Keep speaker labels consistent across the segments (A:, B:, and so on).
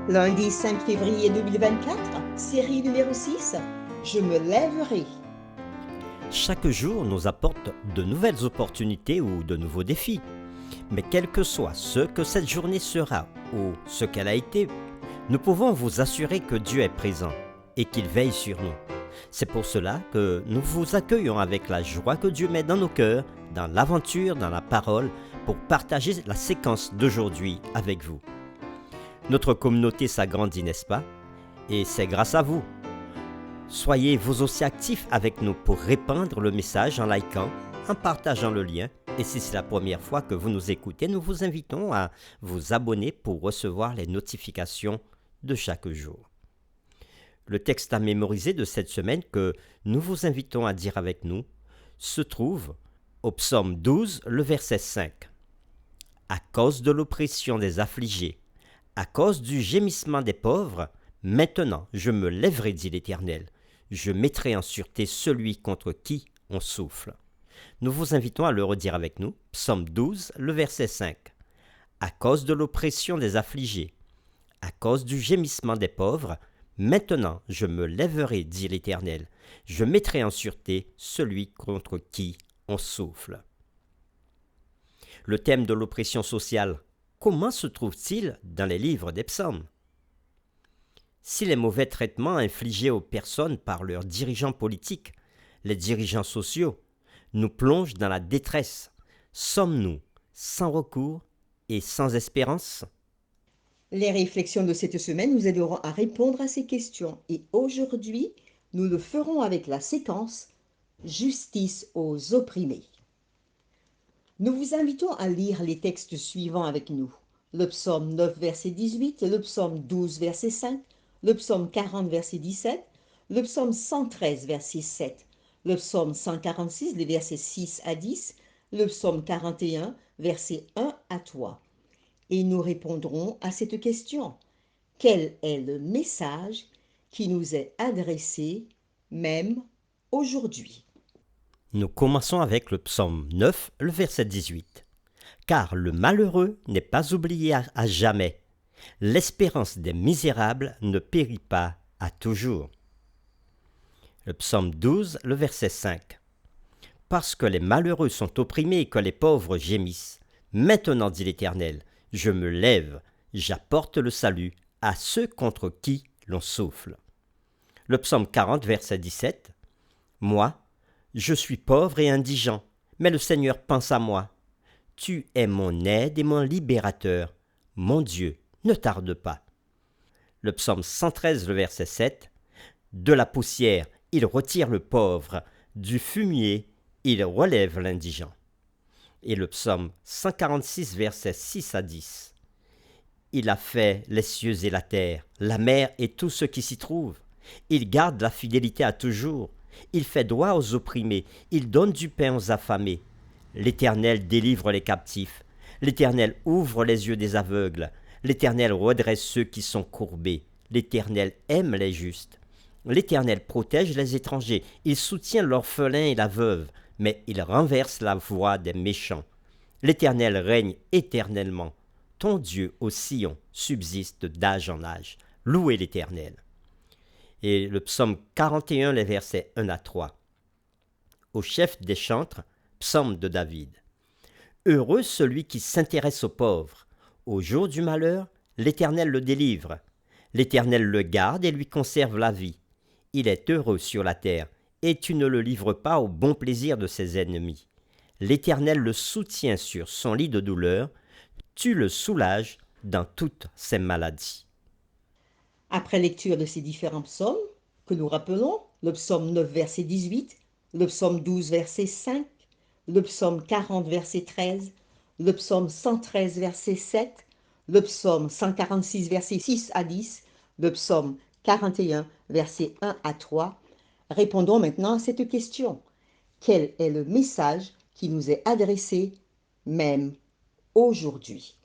A: Lundi 5 février 2024, série numéro 6, je me lèverai.
B: Chaque jour nous apporte de nouvelles opportunités ou de nouveaux défis. Mais quel que soit ce que cette journée sera ou ce qu'elle a été, nous pouvons vous assurer que Dieu est présent et qu'il veille sur nous. C'est pour cela que nous vous accueillons avec la joie que Dieu met dans nos cœurs, dans l'aventure, dans la parole, pour partager la séquence d'aujourd'hui avec vous. Notre communauté s'agrandit, n'est-ce pas? Et c'est grâce à vous. Soyez vous aussi actifs avec nous pour répandre le message en likant, en partageant le lien. Et si c'est la première fois que vous nous écoutez, nous vous invitons à vous abonner pour recevoir les notifications de chaque jour. Le texte à mémoriser de cette semaine que nous vous invitons à dire avec nous se trouve au psaume 12, le verset 5. À cause de l'oppression des affligés, à cause du gémissement des pauvres, maintenant je me lèverai, dit l'Éternel. Je mettrai en sûreté celui contre qui on souffle. Nous vous invitons à le redire avec nous. Psaume 12, le verset 5. À cause de l'oppression des affligés, à cause du gémissement des pauvres, maintenant je me lèverai, dit l'Éternel. Je mettrai en sûreté celui contre qui on souffle. Le thème de l'oppression sociale, comment se trouve-t-il dans les livres des psaumes? Si les mauvais traitements infligés aux personnes par leurs dirigeants politiques, les dirigeants sociaux, nous plongent dans la détresse, sommes-nous sans recours et sans espérance?
A: Les réflexions de cette semaine nous aideront à répondre à ces questions et aujourd'hui, nous le ferons avec la séquence Justice aux opprimés. Nous vous invitons à lire les textes suivants avec nous. Le psaume 9, verset 18, le psaume 12, verset 5, le psaume 40, verset 17, le psaume 113, verset 7, le psaume 146, les versets 6 à 10, le psaume 41, verset 1 à 3. Et nous répondrons à cette question. Quel est le message qui nous est adressé même aujourd'hui?
B: Nous commençons avec le psaume 9, le verset 18. Car le malheureux n'est pas oublié à jamais. L'espérance des misérables ne périt pas à toujours. Le psaume 12, le verset 5. Parce que les malheureux sont opprimés et que les pauvres gémissent, maintenant, dit l'Éternel, je me lève, j'apporte le salut à ceux contre qui l'on souffle. Le psaume 40, verset 17. Moi, je suis pauvre et indigent, mais le Seigneur pense à moi. Tu es mon aide et mon libérateur. Mon Dieu, ne tarde pas. Le psaume 113, le verset 7. De la poussière, il retire le pauvre. Du fumier, il relève l'indigent. Et le psaume 146, versets 6 à 10. Il a fait les cieux et la terre, la mer et tout ce qui s'y trouve. Il garde la fidélité à toujours. Il fait droit aux opprimés. Il donne du pain aux affamés. L'Éternel délivre les captifs. L'Éternel ouvre les yeux des aveugles. L'Éternel redresse ceux qui sont courbés. L'Éternel aime les justes. L'Éternel protège les étrangers. Il soutient l'orphelin et la veuve, mais il renverse la voix des méchants. L'Éternel règne éternellement. Ton Dieu, ô Sion, subsiste d'âge en âge. Louez l'Éternel. Et le psaume 41, les versets 1 à 3. Au chef des chantres, psaume de David. Heureux celui qui s'intéresse aux pauvres. Au jour du malheur, l'Éternel le délivre. L'Éternel le garde et lui conserve la vie. Il est heureux sur la terre, et tu ne le livres pas au bon plaisir de ses ennemis. L'Éternel le soutient sur son lit de douleur, tu le soulages dans toutes ses maladies.
A: Après lecture de ces différents psaumes, que nous rappelons, le psaume 9, verset 18, le psaume 12, verset 5, le psaume 40, verset 13, le psaume 113, verset 7, le psaume 146, verset 6 à 10, le psaume 41, verset 1 à 3, répondons maintenant à cette question. Quel est le message qui nous est adressé même aujourd'hui?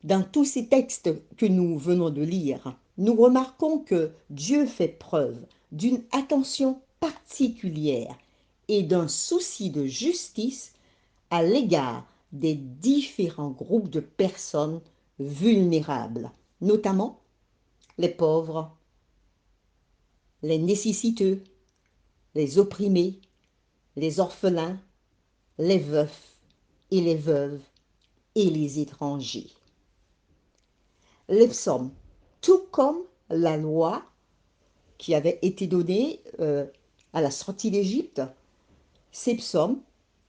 A: Dans tous ces textes que nous venons de lire, nous remarquons que Dieu fait preuve d'une attention particulière et d'un souci de justice à l'égard des différents groupes de personnes vulnérables. notamment les pauvres, les nécessiteux, les opprimés, les orphelins, les veufs et les veuves et les étrangers. Les psaumes, tout comme la loi qui avait été donnée à la sortie d'Égypte, ces psaumes,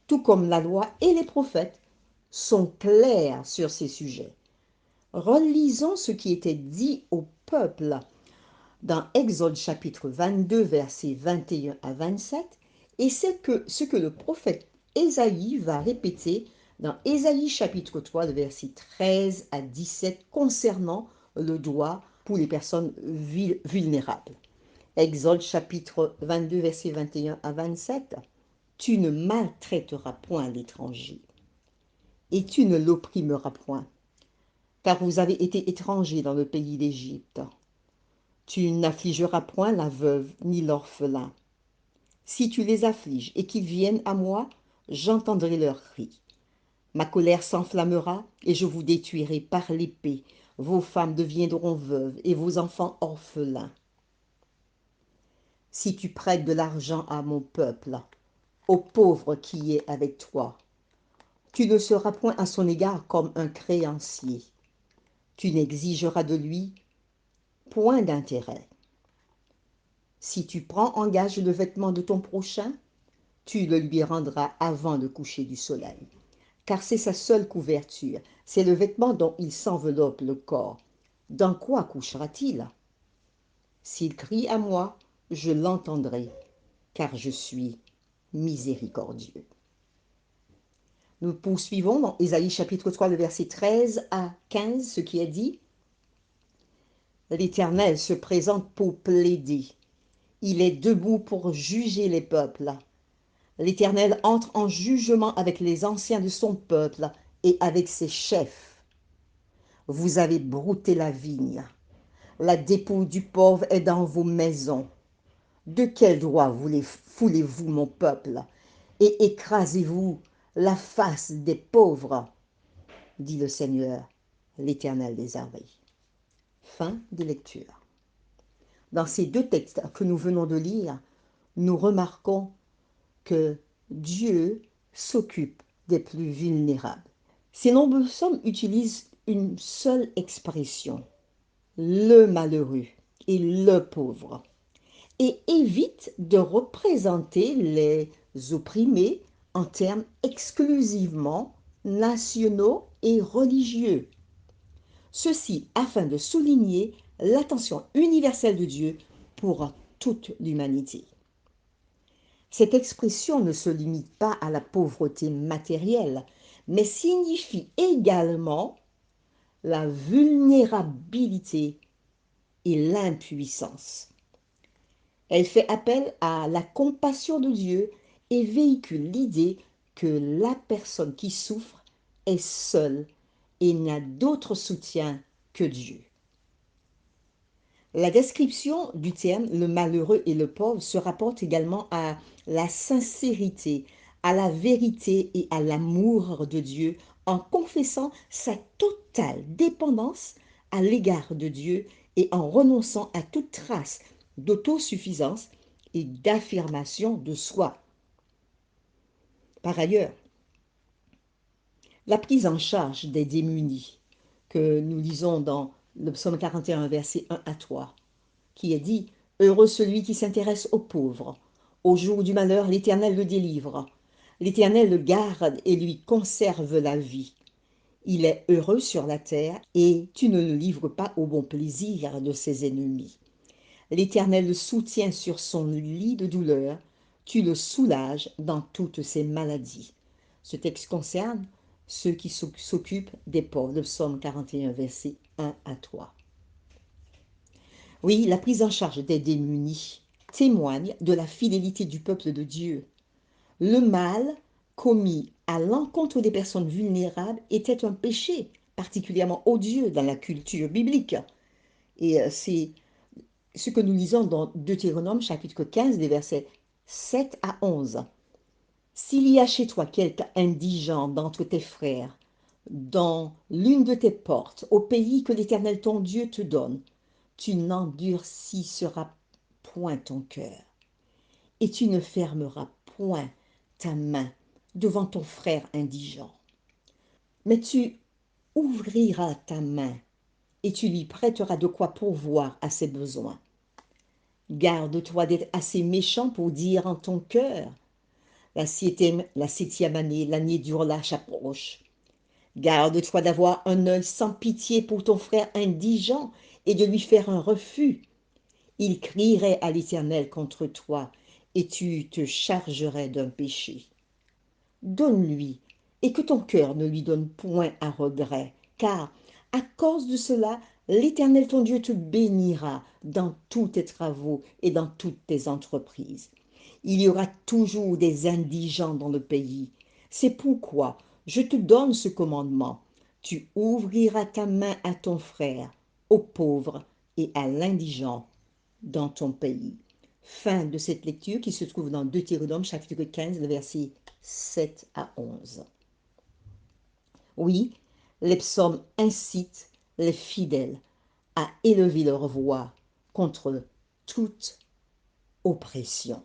A: tout comme la loi et les prophètes, sont clairs sur ces sujets. Relisons ce qui était dit au peuple dans Exode chapitre 22, versets 21 à 27, et c'est ce que le prophète Ésaïe va répéter dans Ésaïe chapitre 3, versets 13 à 17, concernant le droit pour les personnes vulnérables. Exode chapitre 22, versets 21 à 27. Tu ne maltraiteras point l'étranger, et tu ne l'opprimeras point, car vous avez été étrangers dans le pays d'Égypte. Tu n'affligeras point la veuve ni l'orphelin. Si tu les affliges et qu'ils viennent à moi, j'entendrai leurs cris. Ma colère s'enflammera et je vous détruirai par l'épée. Vos femmes deviendront veuves et vos enfants orphelins. Si tu prêtes de l'argent à mon peuple, au pauvre qui est avec toi, tu ne seras point à son égard comme un créancier. Tu n'exigeras de lui point d'intérêt. Si tu prends en gage le vêtement de ton prochain, tu le lui rendras avant le coucher du soleil. Car c'est sa seule couverture, c'est le vêtement dont il s'enveloppe le corps. Dans quoi couchera-t-il? S'il crie à moi, je l'entendrai, car je suis miséricordieux. Nous poursuivons dans Ésaïe chapitre 3, le verset 13 à 15, ce qui est dit. L'Éternel se présente pour plaider. Il est debout pour juger les peuples. L'Éternel entre en jugement avec les anciens de son peuple et avec ses chefs. Vous avez brouté la vigne. La dépouille du pauvre est dans vos maisons. De quel droit foulez-vous mon peuple et écrasez-vous la face des pauvres, dit le Seigneur, l'Éternel des armées. Fin de lecture. Dans ces deux textes que nous venons de lire, nous remarquons que Dieu s'occupe des plus vulnérables. Ces nombreux psaumes utilisent une seule expression, le malheureux et le pauvre, et évitent de représenter les opprimés en termes exclusivement nationaux et religieux. Ceci afin de souligner l'attention universelle de Dieu pour toute l'humanité. Cette expression ne se limite pas à la pauvreté matérielle, mais signifie également la vulnérabilité et l'impuissance. Elle fait appel à la compassion de Dieu et véhicule l'idée que la personne qui souffre est seule et n'a d'autre soutien que Dieu. La description du terme le malheureux et le pauvre se rapporte également à la sincérité, à la vérité et à l'amour de Dieu en confessant sa totale dépendance à l'égard de Dieu et en renonçant à toute trace d'autosuffisance et d'affirmation de soi. Par ailleurs, la prise en charge des démunis que nous lisons dans le psaume 41, verset 1 à 3, qui est dit « Heureux celui qui s'intéresse aux pauvres. Au jour du malheur, l'Éternel le délivre. L'Éternel le garde et lui conserve la vie. Il est heureux sur la terre et tu ne le livres pas au bon plaisir de ses ennemis. L'Éternel le soutient sur son lit de douleur. Tu le soulages dans toutes ses maladies. » Ce texte concerne ceux qui s'occupent des pauvres. Le psaume 41, versets 1 à 3. Oui, la prise en charge des démunis témoigne de la fidélité du peuple de Dieu. Le mal commis à l'encontre des personnes vulnérables était un péché particulièrement odieux dans la culture biblique. Et c'est ce que nous lisons dans Deutéronome chapitre 15, les versets 7 à 11. S'il y a chez toi quelque indigent d'entre tes frères, dans l'une de tes portes, au pays que l'Éternel ton Dieu te donne, tu n'endurciras point ton cœur, et tu ne fermeras point ta main devant ton frère indigent. Mais tu ouvriras ta main, et tu lui prêteras de quoi pourvoir à ses besoins. Garde-toi d'être assez méchant pour dire en ton cœur, la septième année, l'année du relâche approche. Garde-toi d'avoir un œil sans pitié pour ton frère indigent et de lui faire un refus. Il crierait à l'Éternel contre toi, et tu te chargerais d'un péché. Donne-lui, et que ton cœur ne lui donne point à regret, car à cause de cela, l'Éternel ton Dieu te bénira dans tous tes travaux et dans toutes tes entreprises. Il y aura toujours des indigents dans le pays. C'est pourquoi je te donne ce commandement. Tu ouvriras ta main à ton frère, aux pauvres et à l'indigent dans ton pays. Fin de cette lecture qui se trouve dans Deutéronome chapitre 15, le verset 7 à 11. Oui, les psaumes incitent les fidèles à élever leur voix contre toute oppression.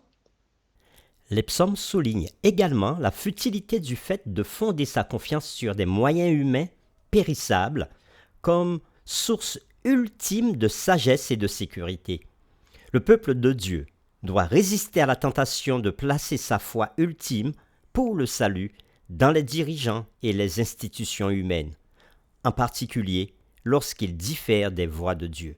B: Les psaumes soulignent également la futilité du fait de fonder sa confiance sur des moyens humains périssables comme source ultime de sagesse et de sécurité. Le peuple de Dieu doit résister à la tentation de placer sa foi ultime pour le salut dans les dirigeants et les institutions humaines, en particulier lorsqu'ils diffèrent des voies de Dieu.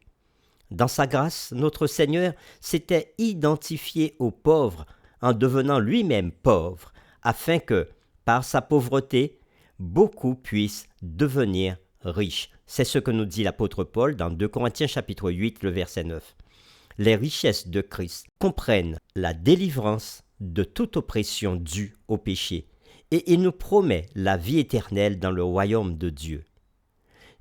B: Dans sa grâce, notre Seigneur s'était identifié aux pauvres en devenant lui-même pauvre, afin que, par sa pauvreté, beaucoup puissent devenir riches. C'est ce que nous dit l'apôtre Paul dans 2 Corinthiens chapitre 8, le verset 9. Les richesses de Christ comprennent la délivrance de toute oppression due au péché, et il nous promet la vie éternelle dans le royaume de Dieu.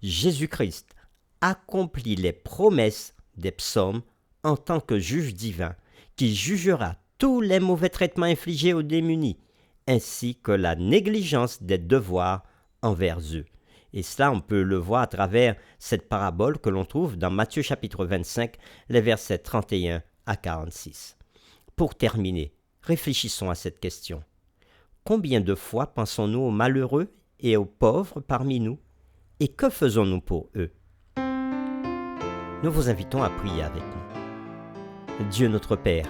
B: Jésus-Christ accomplit les promesses des psaumes en tant que juge divin, qui jugera tous les mauvais traitements infligés aux démunis, ainsi que la négligence des devoirs envers eux. Et cela, on peut le voir à travers cette parabole que l'on trouve dans Matthieu chapitre 25, les versets 31 à 46. Pour terminer, réfléchissons à cette question. Combien de fois pensons-nous aux malheureux et aux pauvres parmi nous? Et que faisons-nous pour eux? Nous vous invitons à prier avec nous. Dieu notre Père,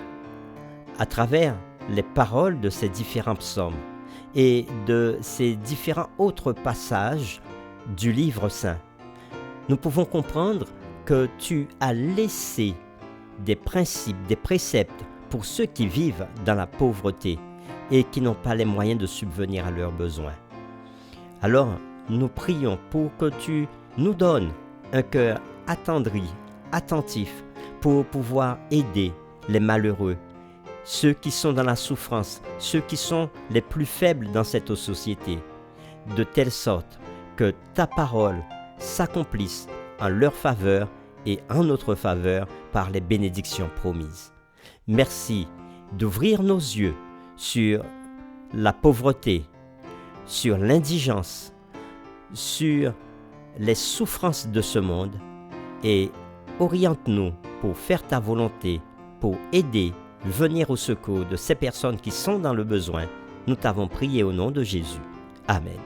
B: à travers les paroles de ces différents psaumes et de ces différents autres passages du livre saint, nous pouvons comprendre que tu as laissé des principes, des préceptes pour ceux qui vivent dans la pauvreté et qui n'ont pas les moyens de subvenir à leurs besoins. Alors, nous prions pour que tu nous donnes un cœur attendri, attentif, pour pouvoir aider les malheureux, ceux qui sont dans la souffrance, ceux qui sont les plus faibles dans cette société, de telle sorte que ta parole s'accomplisse en leur faveur et en notre faveur par les bénédictions promises. Merci d'ouvrir nos yeux sur la pauvreté, sur l'indigence, sur les souffrances de ce monde et oriente-nous pour faire ta volonté, pour aider, venir au secours de ces personnes qui sont dans le besoin. Nous t'avons prié au nom de Jésus. Amen.